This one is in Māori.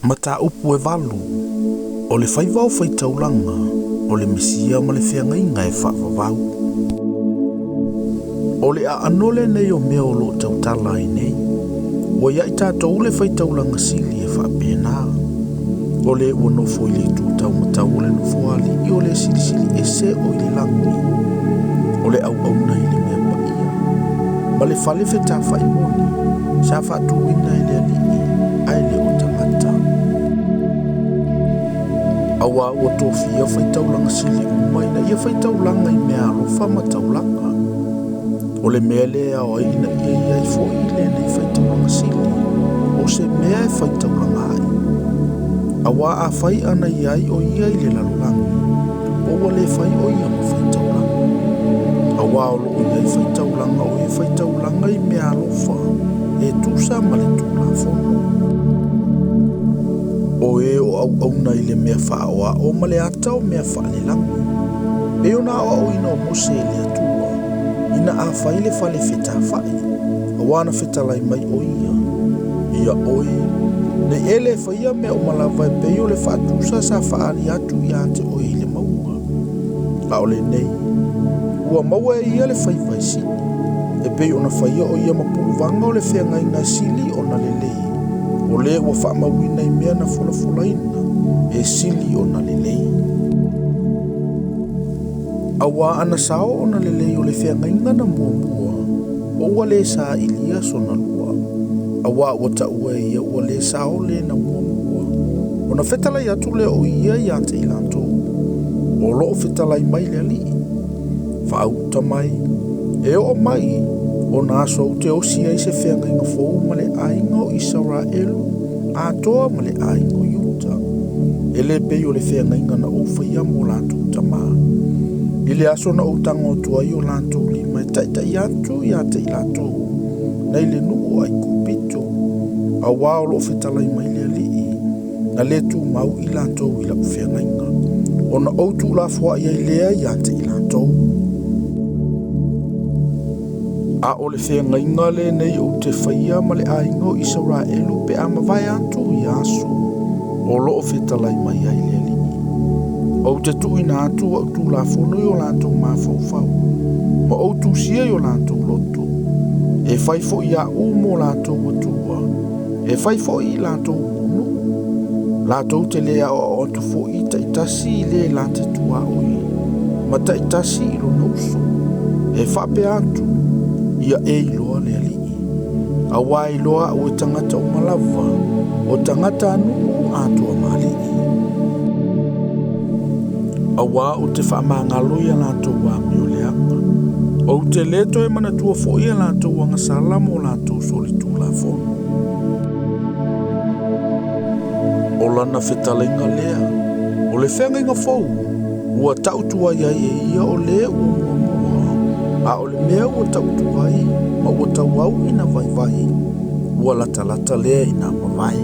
Mata upu e valu, o le whaivau whaitaulanga, o le misia ma le whiangainga e whaavavau. O le a anole nei o mea o lo tautala i nei, o ia i tātou le whaitaulanga sili e whaapena. O le ua nofo i le tūtau matau o le nofo ali i o le silisili e se o i le langi. O le au auna i le mea paia. Ma le whale wheta whaimoni, sa whaatuina i le alii, ai le o tangata. Awa ua tōwhia whaitaulanga sili umaina ia whaitaulanga i mea arofa mataulanga. O le mea lea o ina ia i fo i le nei whaitaulanga sili, o se mea e whaitaulanga ai. Awa a whai ana iai o ia i le lalulangi, o wa le whai o ia ma whaitaulanga. Awa o loo iai whaitaulanga o e whaitaulanga i mea alofa, e tūsa ma le tūla fono. O e o au auna i le mea whaoa o ma le ata o mea whaalelangi. E o na o ina o mose le atua, ina a whai le whale wheta whai, awa na whetalai mai o ia. Ia oe, ne ele whaia mea o malawa e peo le whaatusa sa whaari atu i ate o i le maunga. A ole nei, ua maua e ia le whaiwai sini. E peo na whaia o ia mapuluvanga o le whenga ina sili o na lelei. O le ua whaamawina i mea na fulafulaina, e sili o na lelei. Awa ana sao o na lelei o le whenga inga na mua mua, o wale sa ilia so na lua. Awa ua taua e ia ua le sao le na mua mua. O na whetalai atu le o ia i ate i lanto. O loo whetalai mai le ali. Whaauta mai. E o mai. O na aso te osia i se whenga inga fōu ma le ainga o Israelu. A toa ma le ainga o Yuta. E le pei o le whenga inga na owhai amo lanto tama. I le aso na outanga o tua i o lanto lima e taitai atu i ate i lanto. Na i le nuu ai kupito. A wao lo whetalai mai le alii. Na le tu mau i lantou i la uwhenga inga. O na outu la fua i lea i ate i lantou. A o le whenga inga le nei o te whaia ma le ainga o Israelu pe ama vai atu i aso. O lo whetalai mai ai le alii. O te tu ina atu o tu la fono i o lantou mawhauwhau. Ma o tu sia i o lantou loto. E whai fo i a umo lantou atua. E whai fo i lantou unu. Lantou te lea o atu fo i taitasi i le lante tua oi. Ma taitasi i lo nauso. E whape atu. Ia e i loa le alii. A wai loa o tangata o malawa. O tangata anu atua malii. A wā o te whaamangalo i a lantou wa mio leanga. O te leto e mana tua fo i a lantou wanga salamo o lantou soli tūla fono. O lana whetalenga lea. O le whenga inga fōu. Ua tautua ia e ia o le ua mua mua. A o le mea ua tautua i. Ma ua tauau ina vai vai. Ua lata lata lea ina mawai.